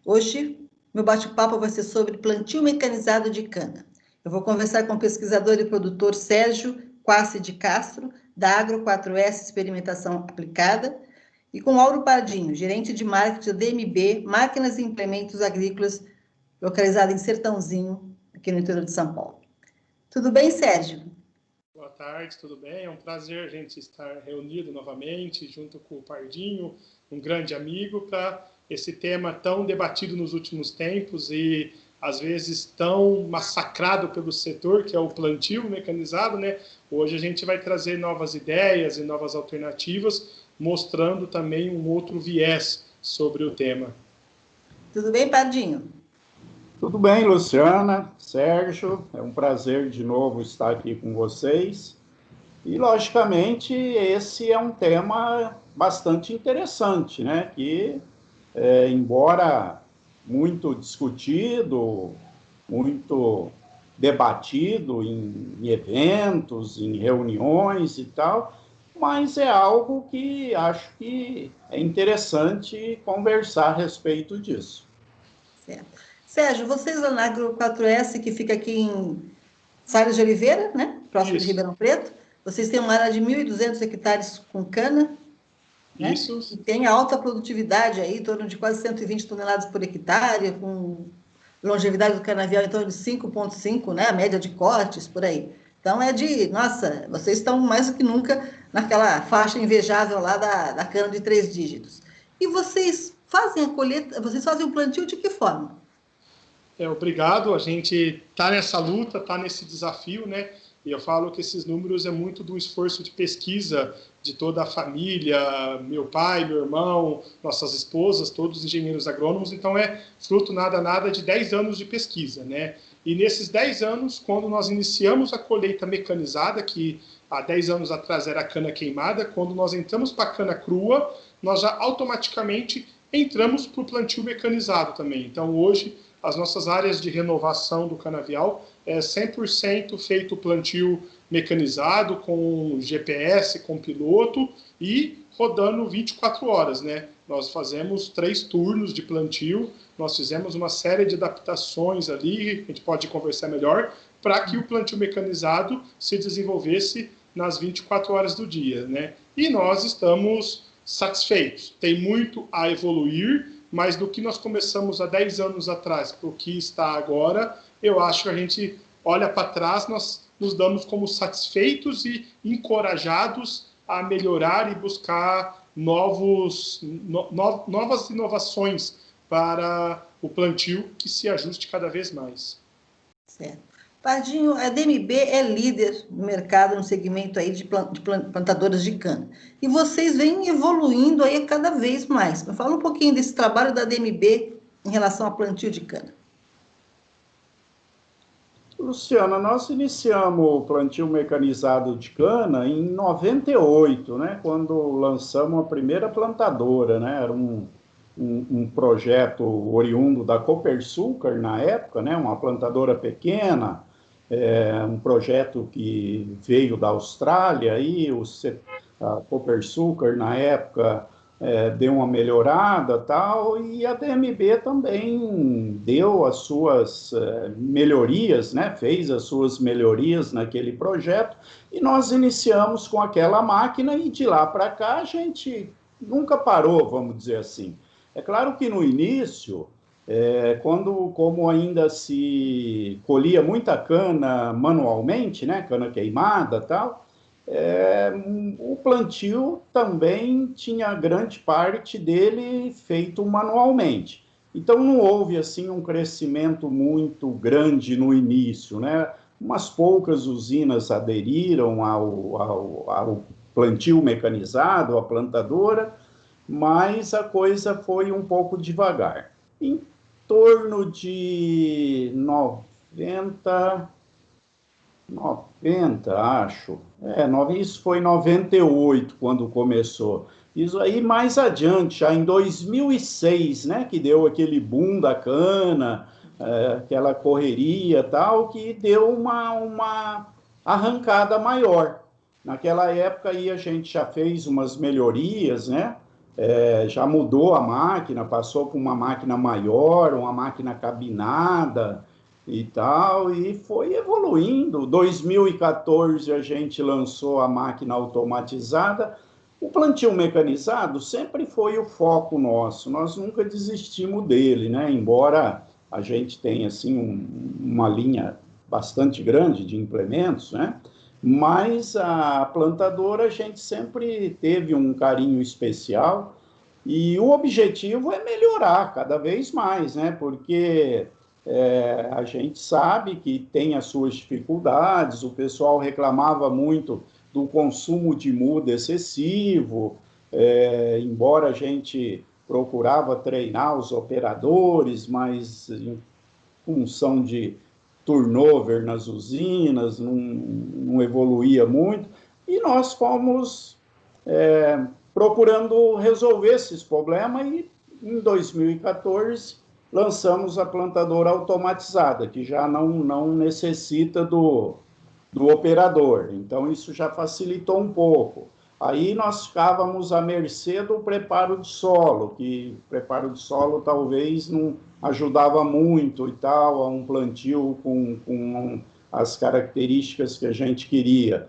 Hoje, meu bate-papo vai ser sobre plantio mecanizado de cana. Eu vou conversar com o pesquisador e produtor Sérgio Quassi de Castro, da Agro 4S Experimentação Aplicada, e com Mauro Pardinho, gerente de marketing da DMB, Máquinas e Implementos Agrícolas, localizado em Sertãozinho, aqui no interior de São Paulo. Tudo bem, Sérgio? Boa tarde, tudo bem? É um prazer a gente estar reunido novamente, junto com o Pardinho, um grande amigo, para esse tema tão debatido nos últimos tempos e, às vezes, tão massacrado pelo setor, que é o plantio mecanizado, né? Hoje a gente vai trazer novas ideias e novas alternativas, mostrando também um outro viés sobre o tema. Tudo bem, Pardinho? Tudo bem, Luciana, Sérgio, é um prazer de novo estar aqui com vocês. E, logicamente, esse é um tema bastante interessante, né? Que, embora muito discutido, muito debatido em eventos, em reuniões e tal, mas é algo que acho que é interessante conversar a respeito disso. Certo. Sérgio, vocês lá na Agro 4S, que fica aqui em Salles de Oliveira, né? Próximo de Ribeirão Preto, vocês têm uma área de 1.200 hectares com cana, né? Isso. E tem alta produtividade aí, em torno de quase 120 toneladas por hectare, com longevidade do canavial em torno de 5,5, né? A média de cortes, por aí. Então, nossa, vocês estão mais do que nunca naquela faixa invejável lá da cana de 3 dígitos. E vocês fazem a colheita, vocês fazem o plantio de que forma? Obrigado, a gente está nessa luta, está nesse desafio, né? E eu falo que esses números é muito do esforço de pesquisa de toda a família, meu pai, meu irmão, nossas esposas, todos engenheiros agrônomos, então é fruto nada de 10 anos de pesquisa, né? E nesses 10 anos, quando nós iniciamos a colheita mecanizada, que há 10 anos atrás era a cana queimada, quando nós entramos para a cana crua, nós já automaticamente entramos para o plantio mecanizado também. Então hoje, as nossas áreas de renovação do canavial é 100% feito plantio mecanizado, com GPS, com piloto e rodando 24 horas, né? Nós fazemos 3 turnos de plantio, nós fizemos uma série de adaptações ali, a gente pode conversar melhor, para que o plantio mecanizado se desenvolvesse nas 24 horas do dia, né? E nós estamos satisfeitos. Tem muito a evoluir, mas do que nós começamos há 10 anos atrás para o que está agora, eu acho que a gente olha para trás, nós nos damos como satisfeitos e encorajados a melhorar e buscar novas inovações para o plantio que se ajuste cada vez mais. Certo. Pardinho, a DMB é líder no mercado, no segmento aí de plantadoras de cana. E vocês vêm evoluindo aí cada vez mais. Me fala um pouquinho desse trabalho da DMB em relação ao plantio de cana. Luciana, nós iniciamos o plantio mecanizado de cana em 98, né? Quando lançamos a primeira plantadora, né? Era um projeto oriundo da Copersucar na época, né? Uma plantadora pequena, um projeto que veio da Austrália, e a Copersucar na época deu uma melhorada tal, e a DMB também deu as suas melhorias, né? Fez as suas melhorias naquele projeto, e nós iniciamos com aquela máquina, e de lá para cá a gente nunca parou, vamos dizer assim. É claro que no início, como ainda se colhia muita cana manualmente, né, cana queimada e tal, o plantio também tinha grande parte dele feito manualmente. Então não houve assim um crescimento muito grande no início, né? Umas poucas usinas aderiram ao plantio mecanizado, à plantadora, mas a coisa foi um pouco devagar. Em torno de 90, acho. Isso foi em 98, quando começou. Isso aí mais adiante, já em 2006, né, que deu aquele boom da cana, aquela correria tal, que deu uma arrancada maior. Naquela época aí a gente já fez umas melhorias, né? já mudou a máquina, passou por uma máquina maior, uma máquina cabinada e tal, e foi evoluindo. 2014 a gente lançou a máquina automatizada. O plantio mecanizado sempre foi o foco nosso, nós nunca desistimos dele, né? Embora a gente tenha assim, uma linha bastante grande de implementos, né? Mas a plantadora a gente sempre teve um carinho especial e o objetivo é melhorar cada vez mais, né? Porque a gente sabe que tem as suas dificuldades, o pessoal reclamava muito do consumo de muda excessivo, embora a gente procurava treinar os operadores, mas em função de turnover nas usinas, não evoluía muito, e nós fomos procurando resolver esses problemas, e em 2014 lançamos a plantadora automatizada, que já não necessita do operador, então isso já facilitou um pouco. Aí nós ficávamos à mercê do preparo de solo, que o preparo de solo talvez não ajudava muito e tal, a um plantio com as características que a gente queria.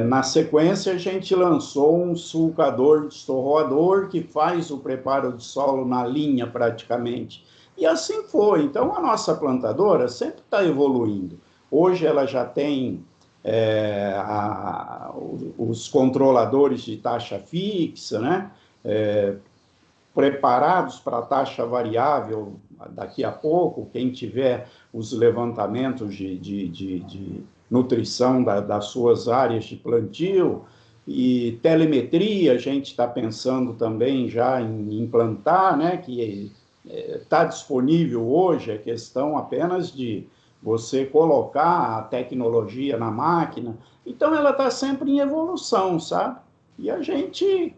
Na sequência, a gente lançou um sulcador destorroador que faz o preparo de solo na linha praticamente. E assim foi. Então, a nossa plantadora sempre está evoluindo. Hoje ela já tem os controladores de taxa fixa, né? Preparados para a taxa variável daqui a pouco, quem tiver os levantamentos de nutrição das suas áreas de plantio, e telemetria, a gente está pensando também já em implantar, né, que está disponível hoje, é questão apenas de você colocar a tecnologia na máquina. Então, ela está sempre em evolução, sabe? E a gente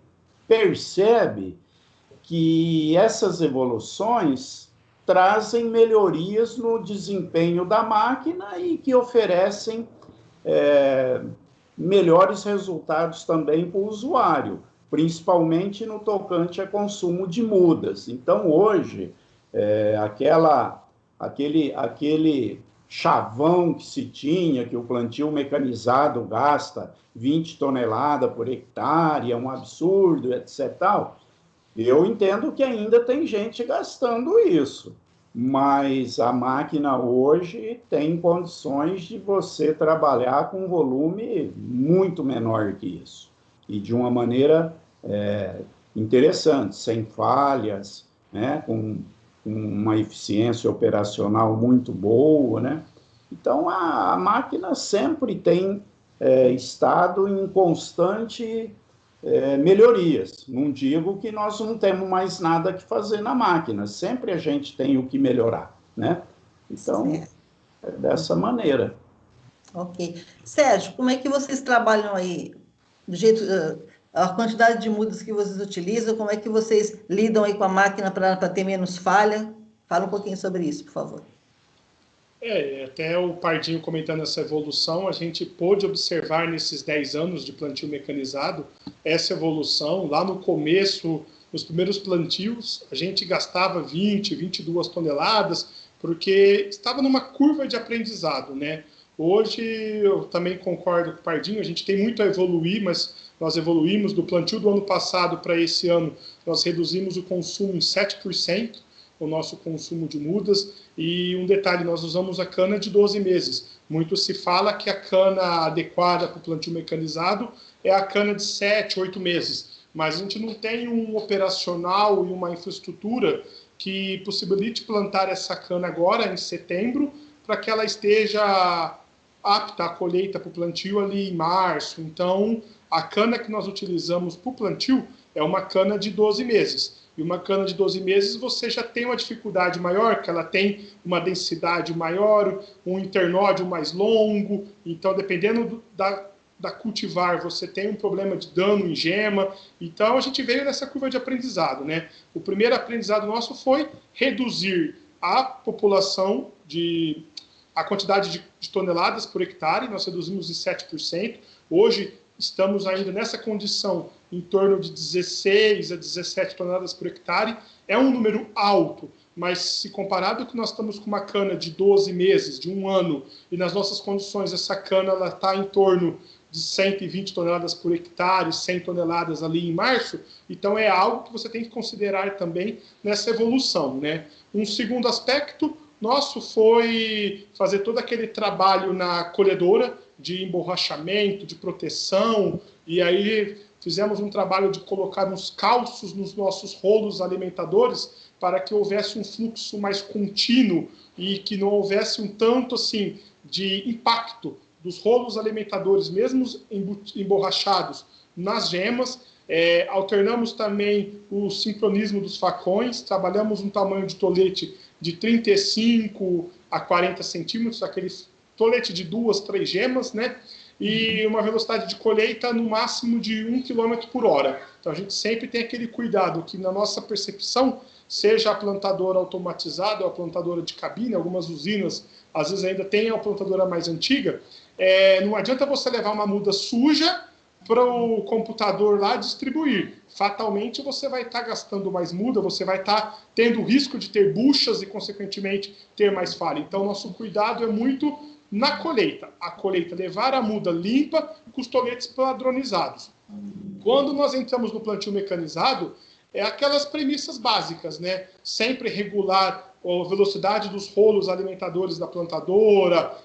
percebe que essas evoluções trazem melhorias no desempenho da máquina e que oferecem melhores resultados também para o usuário, principalmente no tocante a consumo de mudas. Então, hoje, aquele chavão que se tinha, que o plantio mecanizado gasta 20 toneladas por hectare, é um absurdo, etc. Eu entendo que ainda tem gente gastando isso, mas a máquina hoje tem condições de você trabalhar com um volume muito menor que isso, e de uma maneira interessante, sem falhas, né, com uma eficiência operacional muito boa, né? Então, a máquina sempre tem estado em constante melhorias. Não digo que nós não temos mais nada que fazer na máquina, sempre a gente tem o que melhorar, né? Então, é dessa maneira. Ok. Sérgio, como é que vocês trabalham aí? Do jeito, a quantidade de mudas que vocês utilizam, como é que vocês lidam aí com a máquina para ter menos falha? Fala um pouquinho sobre isso, por favor. Até o Pardinho comentando essa evolução, a gente pôde observar nesses 10 anos de plantio mecanizado essa evolução. Lá no começo, nos primeiros plantios, a gente gastava 20, 22 toneladas, porque estava numa curva de aprendizado, né? Hoje, eu também concordo com o Pardinho, a gente tem muito a evoluir, mas nós evoluímos do plantio do ano passado para esse ano, nós reduzimos o consumo em 7%, o nosso consumo de mudas. E um detalhe, nós usamos a cana de 12 meses. Muito se fala que a cana adequada para o plantio mecanizado é a cana de 7, 8 meses. Mas a gente não tem um operacional e uma infraestrutura que possibilite plantar essa cana agora, em setembro, para que ela esteja apta à colheita para o plantio ali em março. Então, a cana que nós utilizamos para o plantio é uma cana de 12 meses. E uma cana de 12 meses você já tem uma dificuldade maior, que ela tem uma densidade maior, um internódio mais longo. Então, dependendo da cultivar, você tem um problema de dano em gema. Então, a gente veio nessa curva de aprendizado, né? O primeiro aprendizado nosso foi reduzir a população, a quantidade de toneladas por hectare. Nós reduzimos em 7%. Hoje, estamos ainda nessa condição em torno de 16 a 17 toneladas por hectare. É um número alto, mas se comparado que nós estamos com uma cana de 12 meses, de um ano, e nas nossas condições essa cana está em torno de 120 toneladas por hectare, 100 toneladas ali em março, então é algo que você tem que considerar também nessa evolução, né? Um segundo aspecto nosso foi fazer todo aquele trabalho na colhedora de emborrachamento, de proteção, e aí fizemos um trabalho de colocar uns calços nos nossos rolos alimentadores para que houvesse um fluxo mais contínuo e que não houvesse um tanto assim de impacto dos rolos alimentadores, mesmo emborrachados, nas gemas. Alternamos também o sincronismo dos facões, trabalhamos um tamanho de tolete de 35 a 40 centímetros, aquele tolete de 2, 3 gemas, né? E uma velocidade de colheita no máximo de 1 km por hora. Então a gente sempre tem aquele cuidado que na nossa percepção, seja a plantadora automatizada ou a plantadora de cabine, algumas usinas às vezes ainda tem a plantadora mais antiga, não adianta você levar uma muda suja para o computador lá distribuir. Fatalmente você vai estar gastando mais muda, você vai estar tendo o risco de ter buchas e, consequentemente, ter mais falha. Então, nosso cuidado é muito na colheita. A colheita, levar a muda limpa com os toletes padronizados. Quando nós entramos no plantio mecanizado, é aquelas premissas básicas, né? Sempre regular a velocidade dos rolos alimentadores da plantadora,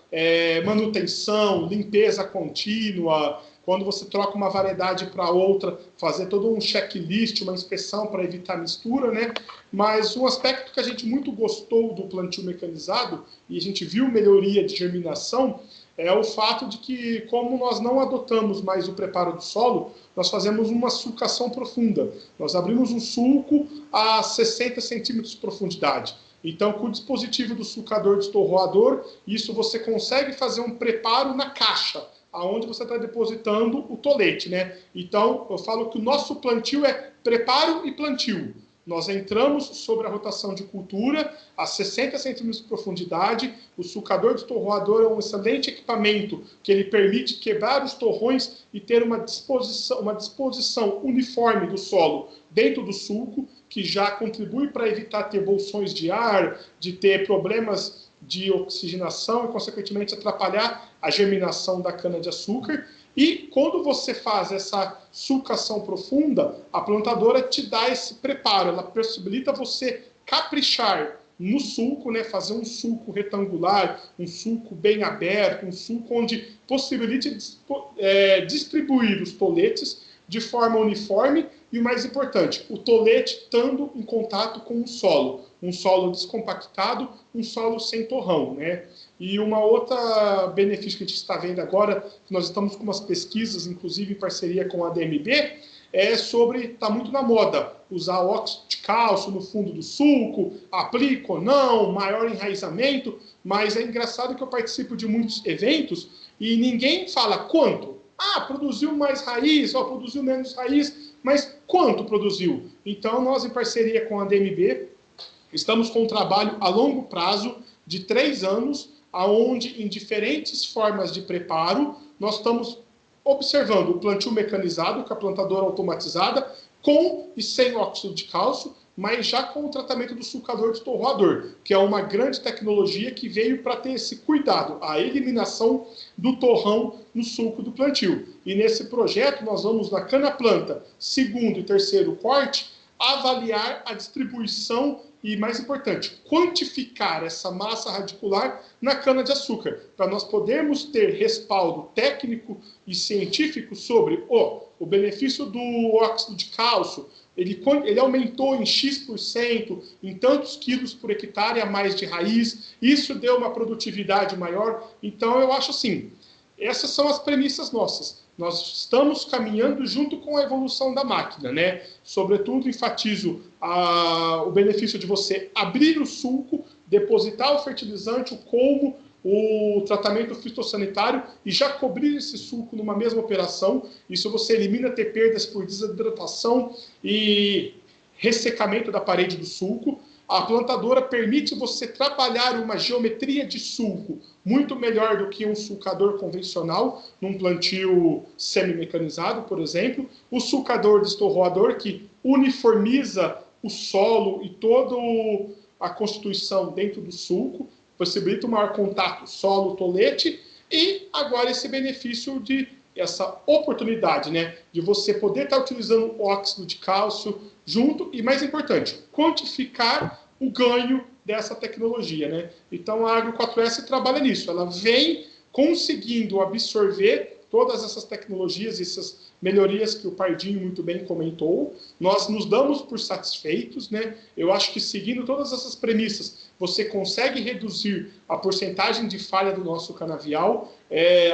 manutenção, limpeza contínua. Quando você troca uma variedade para outra, fazer todo um checklist, uma inspeção para evitar mistura, né? Mas um aspecto que a gente muito gostou do plantio mecanizado, e a gente viu melhoria de germinação, é o fato de que, como nós não adotamos mais o preparo do solo, nós fazemos uma sulcação profunda. Nós abrimos um sulco a 60 centímetros de profundidade. Então, com o dispositivo do sulcador destorroador, isso você consegue fazer um preparo na caixa, aonde você está depositando o tolete, né? Então, eu falo que o nosso plantio é preparo e plantio. Nós entramos sobre a rotação de cultura a 60 centímetros de profundidade. O sulcador destorroador é um excelente equipamento que ele permite quebrar os torrões e ter uma disposição uniforme do solo dentro do sulco, que já contribui para evitar ter bolsões de ar, de ter problemas de oxigenação e, consequentemente, atrapalhar a germinação da cana-de-açúcar. E quando você faz essa sulcação profunda, a plantadora te dá esse preparo, ela possibilita você caprichar no sulco, né, fazer um sulco retangular, um sulco bem aberto, um sulco onde possibilite distribuir os toletes de forma uniforme e, o mais importante, o tolete estando em contato com o solo. Um solo descompactado, um solo sem torrão, né? E uma outra benefício que a gente está vendo agora, que nós estamos com umas pesquisas, inclusive em parceria com a DMB, está muito na moda, usar óxido de cálcio no fundo do sulco, aplica ou não, maior enraizamento, mas é engraçado que eu participo de muitos eventos e ninguém fala quanto. Produziu mais raiz, produziu menos raiz, mas quanto produziu? Então, nós, em parceria com a DMB, estamos com um trabalho a longo prazo de 3 anos, onde, em diferentes formas de preparo, nós estamos observando o plantio mecanizado, com a plantadora automatizada, com e sem óxido de cálcio, mas já com o tratamento do sulcador destorroador, que é uma grande tecnologia que veio para ter esse cuidado, a eliminação do torrão no sulco do plantio. E nesse projeto nós vamos, na cana-planta, 2º e 3º corte, avaliar a distribuição e, mais importante, quantificar essa massa radicular na cana-de-açúcar, para nós podermos ter respaldo técnico e científico sobre o benefício do óxido de cálcio. Ele aumentou em X%, em tantos quilos por hectare a mais de raiz, isso deu uma produtividade maior. Então, eu acho assim, essas são as premissas nossas. Nós estamos caminhando junto com a evolução da máquina, né? Sobretudo, enfatizo o benefício de você abrir o sulco, depositar o fertilizante, o colmo, o tratamento fitossanitário e já cobrir esse sulco numa mesma operação. Isso você elimina ter perdas por desidratação e ressecamento da parede do sulco. A plantadora permite você trabalhar uma geometria de sulco muito melhor do que um sulcador convencional, num plantio semi-mecanizado, por exemplo. O sulcador destorroador, que uniformiza o solo e toda a constituição dentro do sulco, possibilita um maior contato solo-tolete, e agora esse benefício de essa oportunidade, né, de você poder estar utilizando o óxido de cálcio junto e, mais importante, quantificar o ganho dessa tecnologia, né? Então a Agro 4S trabalha nisso, ela vem conseguindo absorver todas essas tecnologias, essas melhorias que o Pardinho muito bem comentou. Nós nos damos por satisfeitos, né? Eu acho que seguindo todas essas premissas, você consegue reduzir a porcentagem de falha do nosso canavial.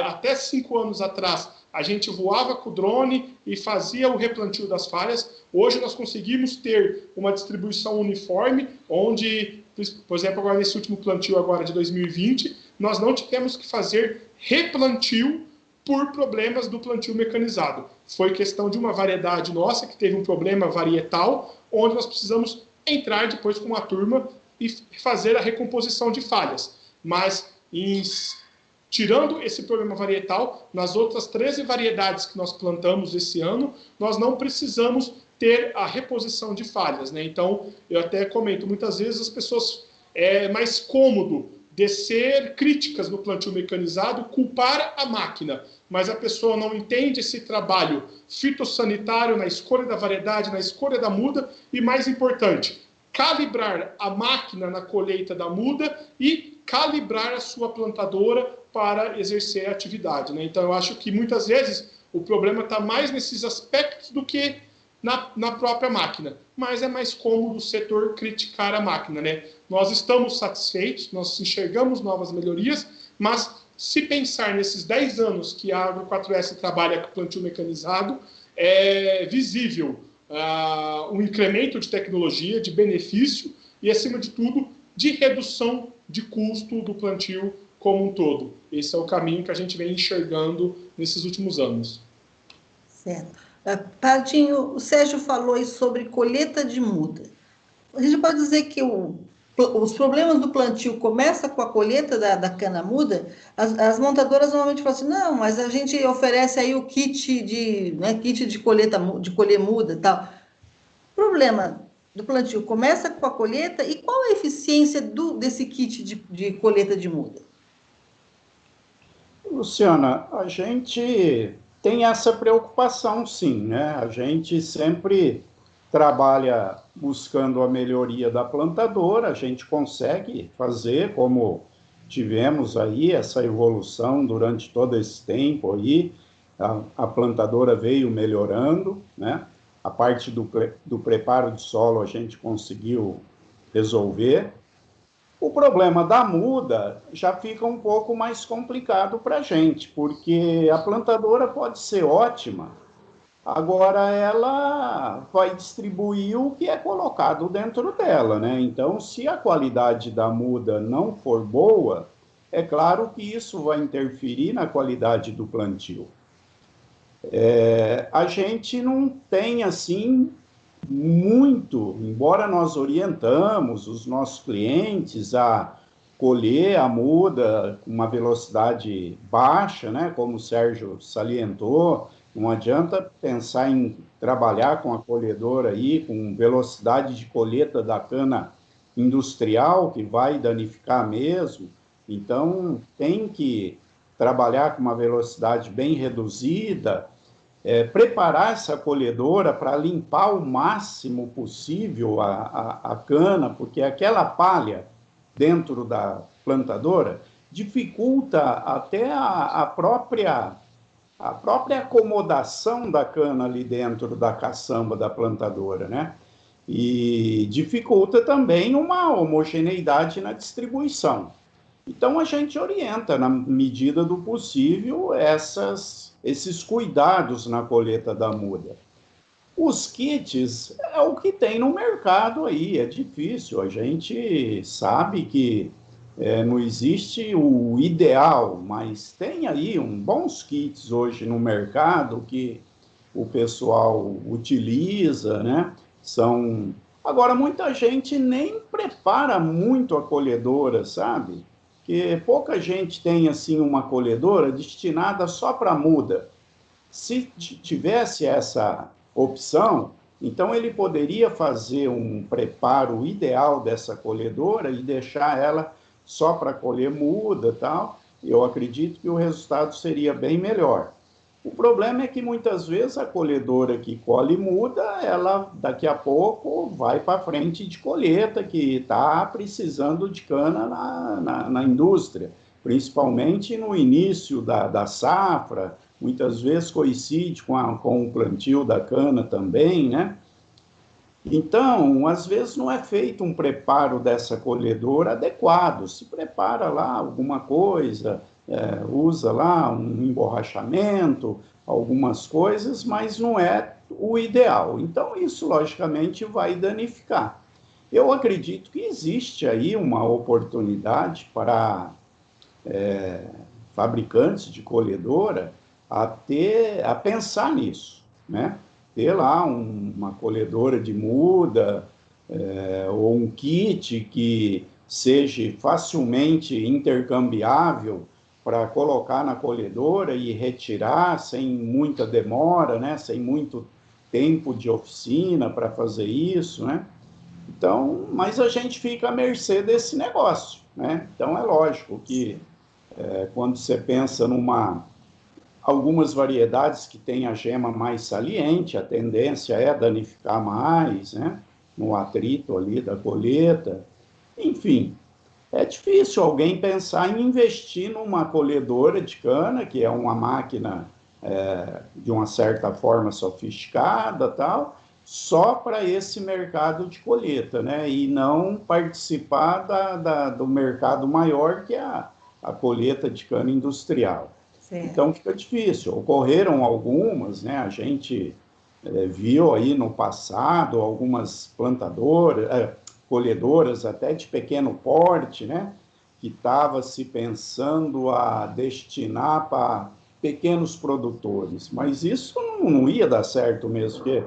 Até 5 anos atrás, a gente voava com o drone e fazia o replantio das falhas. Hoje nós conseguimos ter uma distribuição uniforme, onde, por exemplo, agora nesse último plantio agora de 2020, nós não tivemos que fazer replantio por problemas do plantio mecanizado. Foi questão de uma variedade nossa que teve um problema varietal, onde nós precisamos entrar depois com uma turma e fazer a recomposição de falhas. Mas, tirando esse problema varietal, nas outras 13 variedades que nós plantamos esse ano, nós não precisamos ter a reposição de falhas, né? Então, eu até comento, muitas vezes as pessoas é mais cômodo descer críticas no plantio mecanizado, culpar a máquina, mas a pessoa não entende esse trabalho fitossanitário na escolha da variedade, na escolha da muda e, mais importante, calibrar a máquina na colheita da muda e calibrar a sua plantadora para exercer a atividade, né? Então, eu acho que muitas vezes o problema está mais nesses aspectos do que na própria máquina, mas é mais cômodo o setor criticar a máquina, né? Nós estamos satisfeitos, nós enxergamos novas melhorias, mas se pensar nesses 10 anos que a Agro 4S trabalha com plantio mecanizado, é visível um incremento de tecnologia, de benefício e, acima de tudo, de redução de custo do plantio como um todo. Esse é o caminho que a gente vem enxergando nesses últimos anos. Certo. Pardinho, o Sérgio falou aí sobre colheita de muda. A gente pode dizer que os problemas do plantio começam com a colheita da cana muda. As montadoras normalmente falam assim, não, mas a gente oferece aí o kit de colheita, de colher muda e tal. O problema do plantio começa com a colheita, e qual a eficiência desse kit de colheita de muda? Luciana, a gente tem essa preocupação, sim, né? A gente sempre trabalha buscando a melhoria da plantadora, a gente consegue fazer, como tivemos aí essa evolução durante todo esse tempo aí, a plantadora veio melhorando, né? A parte do preparo de solo a gente conseguiu resolver. O problema da muda já fica um pouco mais complicado para a gente, porque a plantadora pode ser ótima, agora ela vai distribuir o que é colocado dentro dela, né? Então, se a qualidade da muda não for boa, é claro que isso vai interferir na qualidade do plantio. A gente não tem, assim, muito, embora nós orientamos os nossos clientes a colher a muda com uma velocidade baixa, né, como o Sérgio salientou, não adianta pensar em trabalhar com a colhedora aí, com velocidade de colheita da cana industrial, que vai danificar mesmo. Então, tem que trabalhar com uma velocidade bem reduzida, preparar essa colhedora para limpar o máximo possível a cana, porque aquela palha dentro da plantadora dificulta até a própria acomodação da cana ali dentro da caçamba da plantadora, né? E dificulta também uma homogeneidade na distribuição. Então, a gente orienta, na medida do possível, esses cuidados na colheita da muda. Os kits é o que tem no mercado aí, é difícil. A gente sabe que não existe o ideal, mas tem aí bons kits hoje no mercado que o pessoal utiliza, né? São Agora, muita gente nem prepara muito a colhedora, sabe? Que pouca gente tem, assim, uma colhedora destinada só para muda. Se tivesse essa opção, então ele poderia fazer um preparo ideal dessa colhedora e deixar ela só para colher muda e tal. Eu acredito que o resultado seria bem melhor. O problema é que muitas vezes a colhedora que colhe muda, ela daqui a pouco vai para frente de colheita, que está precisando de cana na indústria, principalmente no início da safra, muitas vezes coincide com o plantio da cana também, né? Então, às vezes não é feito um preparo dessa colhedora adequado, se prepara lá alguma coisa, usa lá um emborrachamento, algumas coisas, mas não é o ideal. Então, isso, logicamente, vai danificar. Eu acredito que existe aí uma oportunidade para fabricantes de colhedora a pensar nisso, né? Ter lá uma colhedora de muda, ou um kit que seja facilmente intercambiável para colocar na colhedora e retirar sem muita demora, né? Sem muito tempo de oficina para fazer isso, né? Então, mas a gente fica à mercê desse negócio, né? Então é lógico que quando você pensa algumas variedades que têm a gema mais saliente, a tendência é danificar mais, né? No atrito ali da colheita. Enfim, é difícil alguém pensar em investir numa colhedora de cana, que é uma máquina de uma certa forma sofisticada, tal, só para esse mercado de colheita, né? E não participar do mercado maior, que é a colheita de cana industrial. Certo. Então fica difícil. Ocorreram algumas, né? A gente viu aí no passado algumas colhedoras até de pequeno porte, né? Que estava se pensando a destinar para pequenos produtores, mas isso não ia dar certo mesmo, porque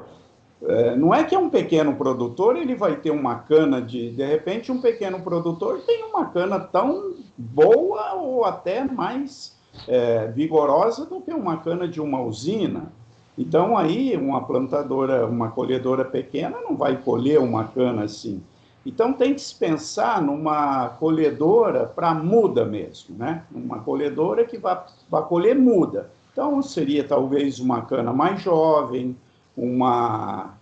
não é que é um pequeno produtor, ele vai ter uma cana de repente um pequeno produtor tem uma cana tão boa ou até mais vigorosa do que uma cana de uma usina. Então aí uma colhedora pequena não vai colher uma cana assim. Então tem que se pensar numa colhedora para muda mesmo, né? Uma colhedora que vai colher muda. Então seria talvez uma cana mais jovem, uma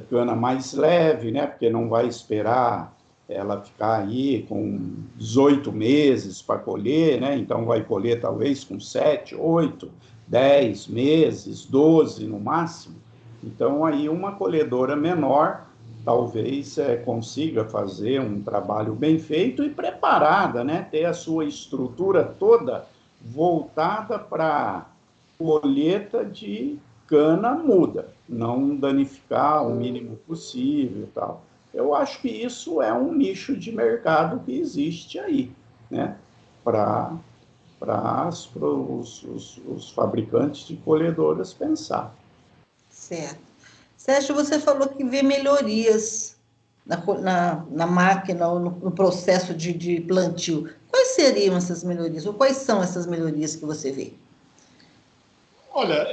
cana mais leve, né? Porque não vai esperar ela ficar aí com 18 meses para colher, né? Então vai colher talvez com 7, 8, 10 meses, 12 no máximo. Então aí uma colhedora menor talvez consiga fazer um trabalho bem feito e preparada, né? Ter a sua estrutura toda voltada para colheita de cana muda, não danificar o mínimo possível e tal. Eu acho que isso é um nicho de mercado que existe aí, né? Para os fabricantes de colhedoras pensar. Certo. Sérgio, você falou que vê melhorias na máquina ou no processo de plantio. Quais seriam essas melhorias? Ou quais são essas melhorias que você vê? Olha,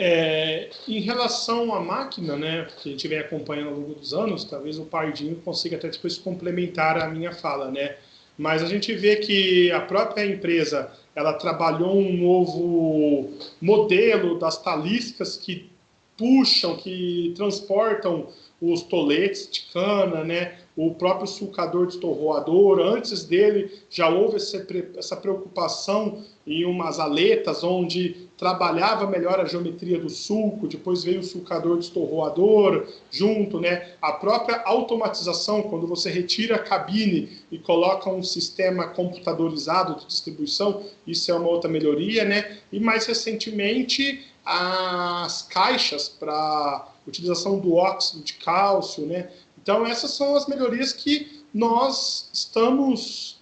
em relação à máquina, né, que a gente vem acompanhando ao longo dos anos, talvez o Pardinho consiga até depois complementar a minha fala, né? Mas a gente vê que a própria empresa, ela trabalhou um novo modelo das taliscas que puxam, que transportam os toletes de cana, né? O próprio sulcador de estorroador, antes dele já houve essa preocupação em umas aletas onde trabalhava melhor a geometria do sulco, depois veio o sulcador de estorroador junto, né? A própria automatização, quando você retira a cabine e coloca um sistema computadorizado de distribuição, isso é uma outra melhoria, né? E mais recentemente as caixas para utilização do óxido de cálcio, né? Então essas são as melhorias que nós estamos,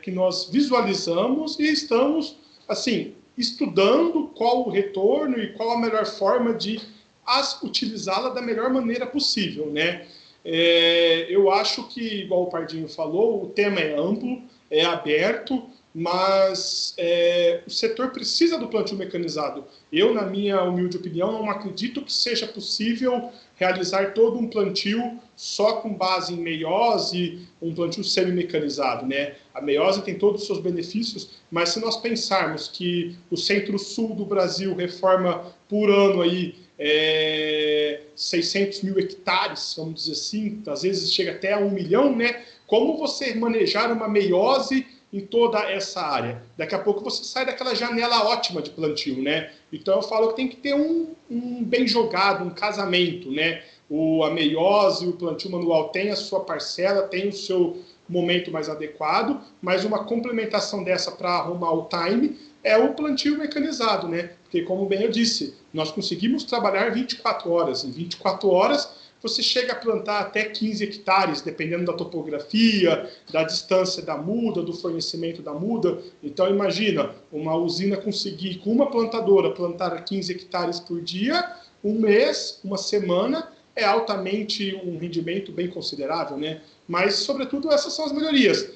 que nós visualizamos e estamos, assim, estudando qual o retorno e qual a melhor forma de utilizá-la da melhor maneira possível, né? Eu acho que, igual o Pardinho falou, o tema é amplo, é aberto, mas o setor precisa do plantio mecanizado. Eu, na minha humilde opinião, não acredito que seja possível realizar todo um plantio só com base em meiose, um plantio semi-mecanizado, né? A meiose tem todos os seus benefícios, mas se nós pensarmos que o centro-sul do Brasil reforma por ano aí 600 mil hectares, vamos dizer assim, às vezes chega até a 1 milhão, né? Como você manejar uma meiose em toda essa área? Daqui a pouco você sai daquela janela ótima de plantio, né? Então eu falo que tem que ter um bem jogado, um casamento, né? A meiose, o plantio manual tem a sua parcela, tem o seu momento mais adequado, mas uma complementação dessa para arrumar o time é o plantio mecanizado, né? Porque, como bem eu disse, nós conseguimos trabalhar 24 horas. Em 24 horas, você chega a plantar até 15 hectares, dependendo da topografia, da distância da muda, do fornecimento da muda. Então, imagina, uma usina conseguir, com uma plantadora, plantar 15 hectares por dia, um mês, uma semana, é altamente um rendimento bem considerável, né? Mas, sobretudo, essas são as melhorias.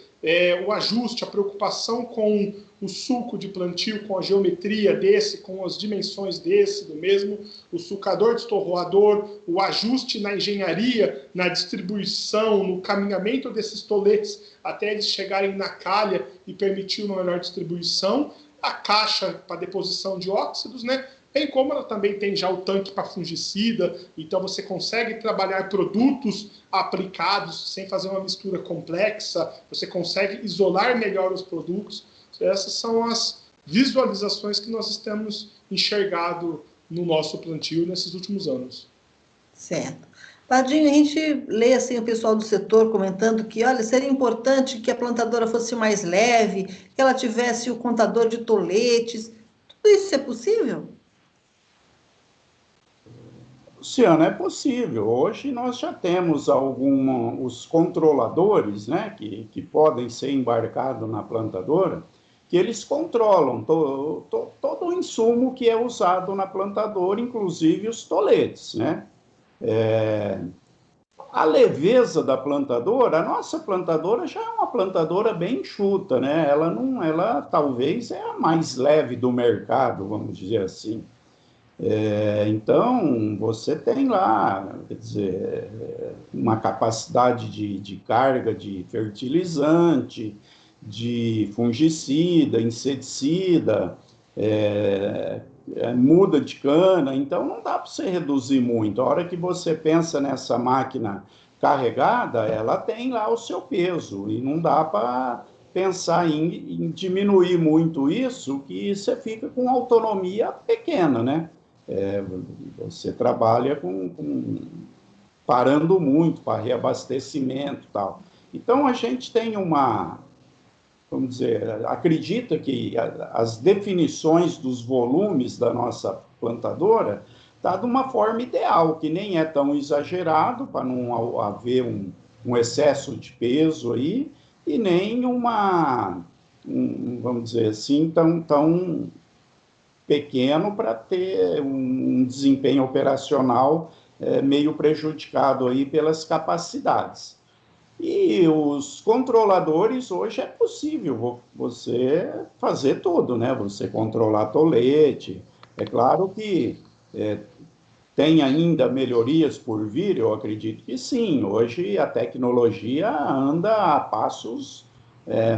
O ajuste, a preocupação com o sulco de plantio, com a geometria desse, com as dimensões do mesmo, o sulcador destorroador, o ajuste na engenharia, na distribuição, no caminhamento desses toletes até eles chegarem na calha e permitir uma melhor distribuição, a caixa para deposição de óxidos, né? Bem como ela também tem já o tanque para fungicida, então você consegue trabalhar produtos aplicados sem fazer uma mistura complexa, você consegue isolar melhor os produtos. Essas são as visualizações que nós temos enxergado no nosso plantio nesses últimos anos. Certo. Pardinho, a gente lê assim o pessoal do setor comentando que, olha, seria importante que a plantadora fosse mais leve, que ela tivesse o contador de toletes. Tudo isso é possível? Luciana, é possível. Hoje nós já temos os controladores, né, que podem ser embarcados na plantadora, que eles controlam todo o insumo que é usado na plantadora, inclusive os toletes, né? A leveza da plantadora, a nossa plantadora já é uma plantadora bem enxuta, né? Ela talvez é a mais leve do mercado, vamos dizer assim. Então, você tem lá, quer dizer, uma capacidade de carga de fertilizante, de fungicida, inseticida, muda de cana, então não dá para você reduzir muito. A hora que você pensa nessa máquina carregada, ela tem lá o seu peso, e não dá para pensar em diminuir muito isso, que você fica com autonomia pequena, né? Você trabalha parando muito para reabastecimento e tal. Então, a gente tem vamos dizer, acredita que as definições dos volumes da nossa plantadora está de uma forma ideal, que nem é tão exagerado, para não haver um excesso de peso aí, e nem vamos dizer assim, tão pequeno para ter um desempenho operacional meio prejudicado aí pelas capacidades. E os controladores, hoje é possível você fazer tudo, né? Você controlar tolete. É claro que tem ainda melhorias por vir, eu acredito que sim. Hoje a tecnologia anda a passos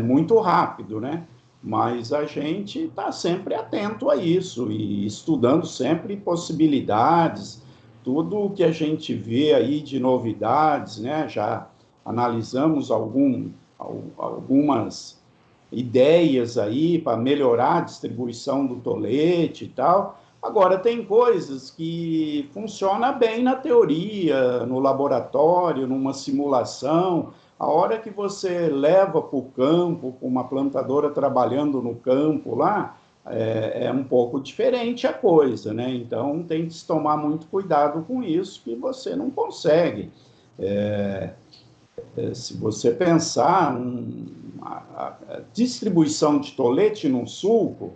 muito rápido, né? Mas a gente está sempre atento a isso e estudando sempre possibilidades, tudo o que a gente vê aí de novidades, né? Já analisamos algumas ideias aí para melhorar a distribuição do tolete e tal. Agora, tem coisas que funcionam bem na teoria, no laboratório, numa simulação. A hora que você leva para o campo, com uma plantadora trabalhando no campo lá, é um pouco diferente a coisa, né? Então, tem que se tomar muito cuidado com isso, que você não consegue. Se você pensar, a distribuição de tolete no sulco,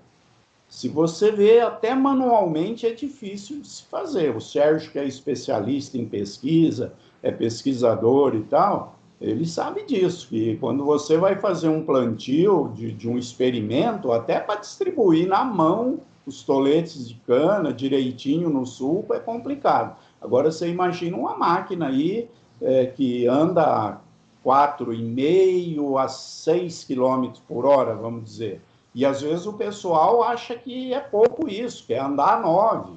se você vê, até manualmente é difícil de se fazer. O Sérgio, que é especialista em pesquisa, é pesquisador e tal, ele sabe disso, que quando você vai fazer um plantio de um experimento, até para distribuir na mão os toletes de cana direitinho no sulco é complicado. Agora você imagina uma máquina aí que anda 4,5 a 6 quilômetros por hora, vamos dizer. E às vezes o pessoal acha que é pouco isso, que é andar 9.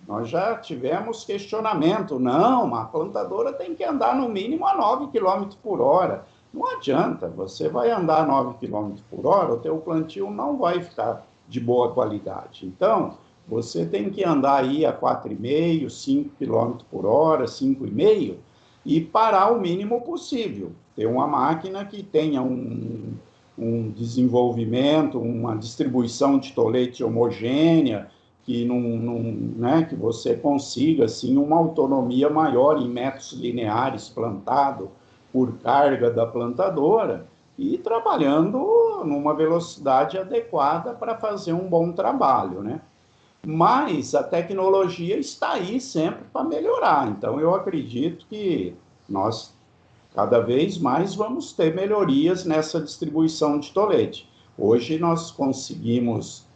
Nós já tivemos questionamento. Não, a plantadora tem que andar no mínimo a 9 km por hora. Não adianta, você vai andar a 9 km por hora, o teu plantio não vai ficar de boa qualidade. Então, você tem que andar aí a 4,5, 5 km por hora, 5,5, e parar o mínimo possível. Ter uma máquina que tenha um desenvolvimento, uma distribuição de tolete homogênea, que, né, que você consiga assim, uma autonomia maior em metros lineares plantado por carga da plantadora e trabalhando numa velocidade adequada para fazer um bom trabalho, né? Mas a tecnologia está aí sempre para melhorar. Então, eu acredito que nós, cada vez mais, vamos ter melhorias nessa distribuição de tolete. Hoje, nós conseguimos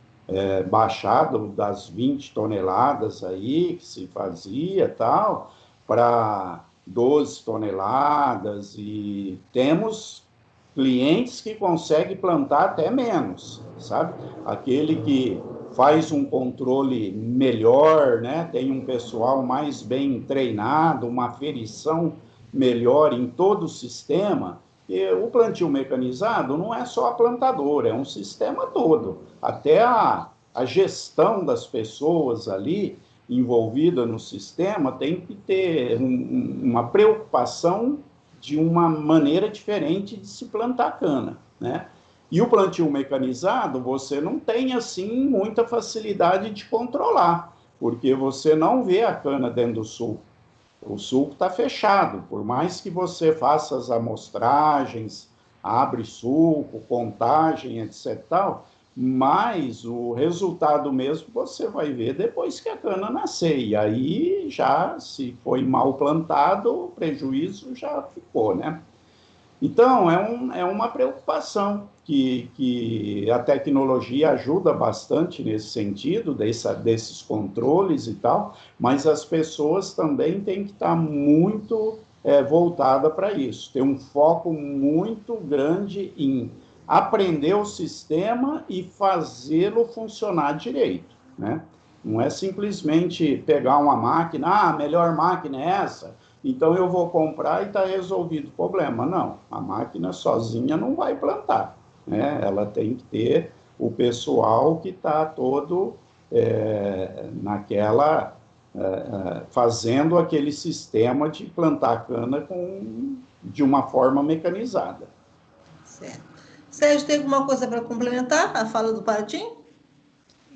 baixar das 20 toneladas aí, que se fazia tal, para 12 toneladas, e temos clientes que conseguem plantar até menos, sabe? Aquele que faz um controle melhor, né? Tem um pessoal mais bem treinado, uma aferição melhor em todo o sistema. E o plantio mecanizado não é só a plantadora, é um sistema todo. Até a gestão das pessoas ali envolvida no sistema tem que ter uma preocupação de uma maneira diferente de se plantar cana, né? E o plantio mecanizado, você não tem, assim, muita facilidade de controlar, porque você não vê a cana dentro do sulco. O sulco está fechado, por mais que você faça as amostragens, abre sulco, contagem, etc. tal, mas o resultado mesmo você vai ver depois que a cana nascer. E aí já, se foi mal plantado, o prejuízo já ficou, né? Então, é uma preocupação que a tecnologia ajuda bastante nesse sentido, desses controles e tal, mas as pessoas também têm que estar muito voltadas para isso, ter um foco muito grande em aprender o sistema e fazê-lo funcionar direito, né? Não é simplesmente pegar uma máquina, a melhor máquina é essa, então eu vou comprar e está resolvido o problema. Não, a máquina sozinha não vai plantar, né? Ela tem que ter o pessoal que está todo fazendo aquele sistema de plantar cana de uma forma mecanizada. Certo. Sérgio, tem alguma coisa para complementar a fala do Paratim?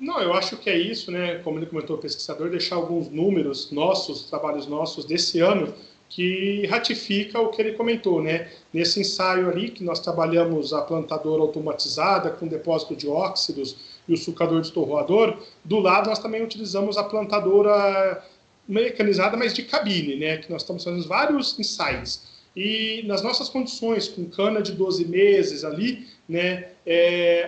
Não, eu acho que é isso, né? Como ele comentou, o pesquisador, deixar alguns números nossos, trabalhos nossos desse ano, que ratifica o que ele comentou, né? Nesse ensaio ali, que nós trabalhamos a plantadora automatizada com depósito de óxidos e o sulcador destorroador, do lado nós também utilizamos a plantadora mecanizada, mas de cabine, né? Que nós estamos fazendo vários ensaios. E nas nossas condições, com cana de 12 meses ali, né,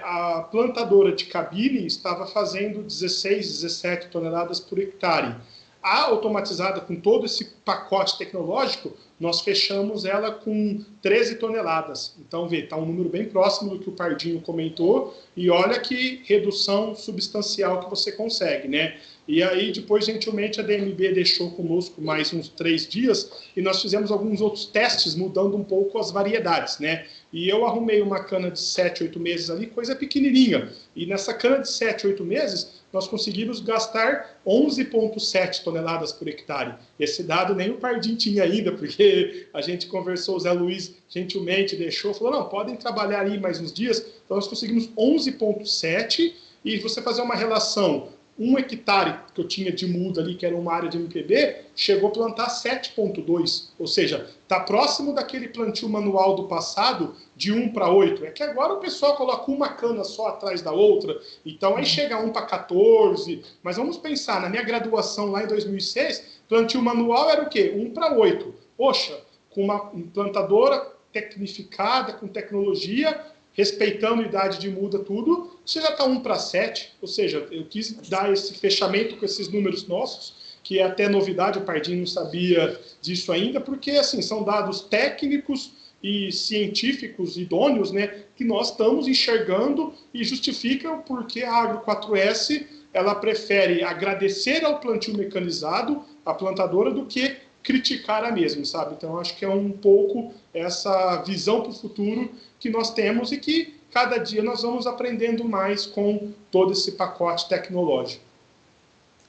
a plantadora de cabine estava fazendo 16, 17 toneladas por hectare. A automatizada, com todo esse pacote tecnológico, nós fechamos ela com 13 toneladas. Então, vê, está um número bem próximo do que o Pardinho comentou, e olha que redução substancial que você consegue, né? E aí, depois, gentilmente, a DMB deixou conosco mais uns 3 dias, e nós fizemos alguns outros testes, mudando um pouco as variedades, né? E eu arrumei uma cana de 7, 8 meses ali, coisa pequenininha. E nessa cana de 7, 8 meses, nós conseguimos gastar 11,7 toneladas por hectare. Esse dado nem o Pardinho tinha ainda, porque a gente conversou, o Zé Luiz gentilmente deixou, falou, não, podem trabalhar aí mais uns dias. Então nós conseguimos 11,7, e você fazer uma relação, 1 hectare que eu tinha de muda ali, que era uma área de MPB, chegou a plantar 7,2. Ou seja, está próximo daquele plantio manual do passado, de 1 para 8. É que agora o pessoal coloca uma cana só atrás da outra, então aí chega 1 para 14. Mas vamos pensar, na minha graduação lá em 2006, plantio manual era o quê? 1 para 8. poxa, com uma implantadora tecnificada, com tecnologia, respeitando a idade de muda, tudo, você já está 1:7, ou seja, eu quis dar esse fechamento com esses números nossos, que é até novidade, o Pardinho não sabia disso ainda, porque assim, são dados técnicos e científicos idôneos, né, que nós estamos enxergando e justificam porque a Agro 4S ela prefere agradecer ao plantio mecanizado, a plantadora, do que criticar a mesma, sabe? Então, acho que é um pouco essa visão para o futuro que nós temos e que cada dia nós vamos aprendendo mais com todo esse pacote tecnológico.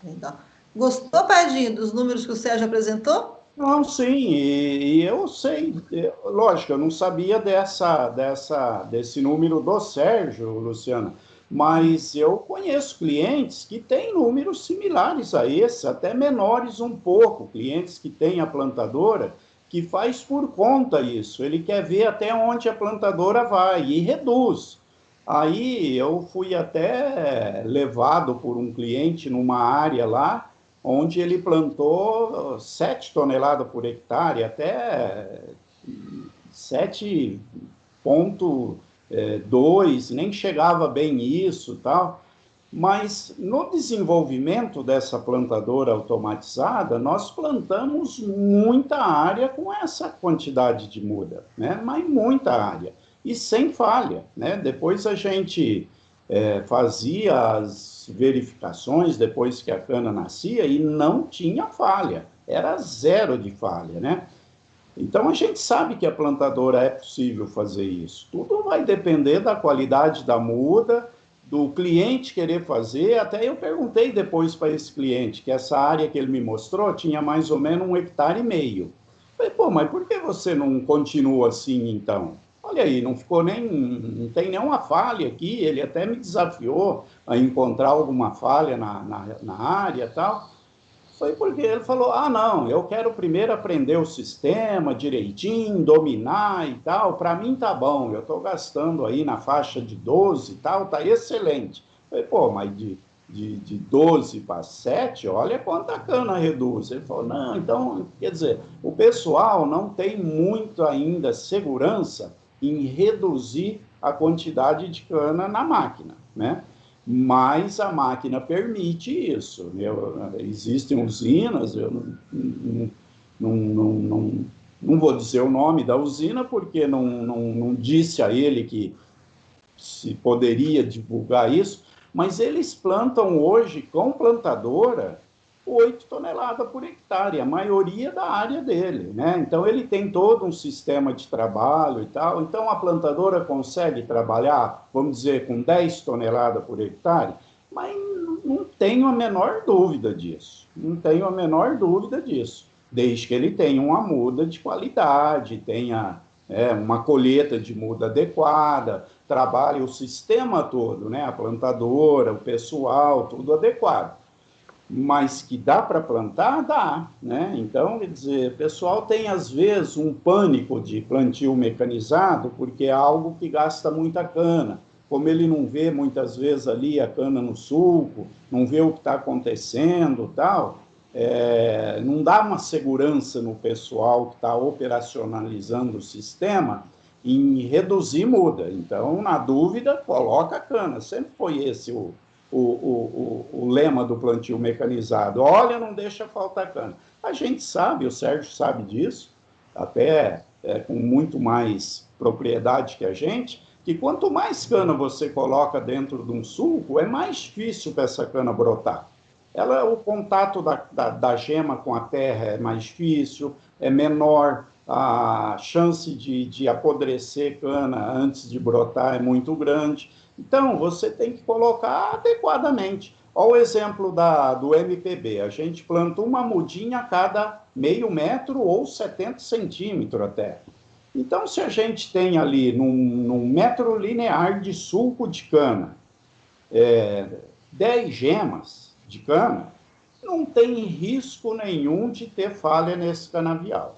Então, gostou, Pardinho, dos números que o Sérgio apresentou? Não, sim, e eu sei, lógico, eu não sabia desse número do Sérgio, Luciana, mas eu conheço clientes que têm números similares a esse, até menores um pouco, clientes que têm a plantadora, que faz por conta isso, ele quer ver até onde a plantadora vai e reduz. Aí eu fui até levado por um cliente numa área lá, onde ele plantou 7 toneladas por hectare, até 7,2, nem chegava bem isso, tal. Mas no desenvolvimento dessa plantadora automatizada, nós plantamos muita área com essa quantidade de muda, né? Mas muita área, e sem falha, né? Depois a gente fazia as verificações depois que a cana nascia e não tinha falha, era 0 de falha, né? Então a gente sabe que a plantadora é possível fazer isso. Tudo vai depender da qualidade da muda, do cliente querer fazer. Até eu perguntei depois para esse cliente, que essa área que ele me mostrou tinha mais ou menos 1,5 hectares. Falei, pô, mas por que você não continua assim então? Olha aí, não tem nenhuma falha aqui. Ele até me desafiou a encontrar alguma falha na área e tal. Foi porque ele falou, não, eu quero primeiro aprender o sistema direitinho, dominar e tal, para mim tá bom, eu estou gastando aí na faixa de 12 e tal, tá excelente. Eu falei, pô, mas de 12 para 7, olha quanta cana reduz. Ele falou, não, então, quer dizer, o pessoal não tem muito ainda segurança em reduzir a quantidade de cana na máquina, né? Mas a máquina permite isso. Existem usinas, eu não vou dizer o nome da usina, porque não disse a ele que se poderia divulgar isso, mas eles plantam hoje, com plantadora, 8 toneladas por hectare, a maioria da área dele, né? Então, ele tem todo um sistema de trabalho e tal. Então, a plantadora consegue trabalhar, vamos dizer, com 10 toneladas por hectare, mas não tenho a menor dúvida disso. Não tenho a menor dúvida disso. Desde que ele tenha uma muda de qualidade, tenha uma colheita de muda adequada, trabalhe o sistema todo, né? A plantadora, o pessoal, tudo adequado. Mas que dá para plantar, dá, né? Então, quer dizer, o pessoal tem, às vezes, um pânico de plantio mecanizado, porque é algo que gasta muita cana. Como ele não vê, muitas vezes, ali a cana no sulco, não vê o que está acontecendo e tal, não dá uma segurança no pessoal que está operacionalizando o sistema em reduzir muda. Então, na dúvida, coloca a cana. Sempre foi esse o lema do plantio mecanizado. Olha, não deixa faltar cana. A gente sabe, o Sérgio sabe disso, até com muito mais propriedade que a gente, que quanto mais cana você coloca dentro de um sulco, é mais difícil para essa cana brotar. O contato da gema com a terra é mais difícil, é menor, a chance de apodrecer cana antes de brotar é muito grande. Então, você tem que colocar adequadamente. Olha o exemplo do MPB. A gente planta uma mudinha a cada meio metro ou 70 centímetros até. Então, se a gente tem ali, num metro linear de sulco de cana, 10 gemas de cana, não tem risco nenhum de ter falha nesse canavial.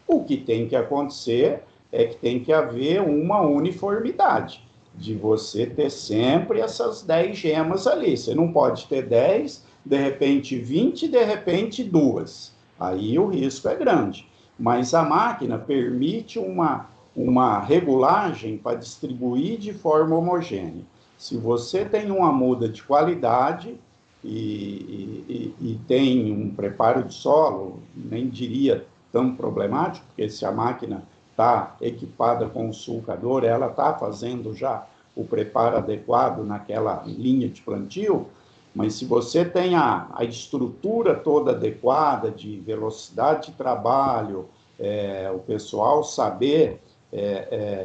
O que tem que acontecer é que tem que haver uma uniformidade, de você ter sempre essas 10 gemas ali. Você não pode ter 10, de repente 20, de repente 2. Aí o risco é grande. mas a máquina permite uma regulagem para distribuir de forma homogênea. Se você tem uma muda de qualidade e tem um preparo de solo, nem diria tão problemático, porque se a máquina está equipada com o sulcador, ela está fazendo já o preparo adequado naquela linha de plantio, mas se você tem a estrutura toda adequada de velocidade de trabalho, o pessoal saber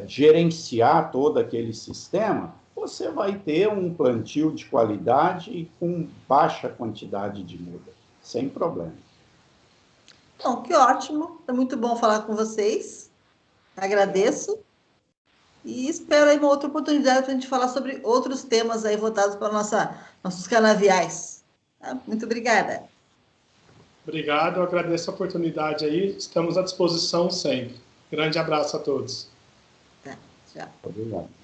gerenciar todo aquele sistema, você vai ter um plantio de qualidade e com baixa quantidade de muda, sem problema. Bom, que ótimo. É muito bom falar com vocês. Agradeço. E espero aí uma outra oportunidade para a gente falar sobre outros temas aí voltados para nossos canaviais. Tá? Muito obrigada. Obrigado, eu agradeço a oportunidade aí. Estamos à disposição sempre. Grande abraço a todos. Tá, tchau. Obrigado.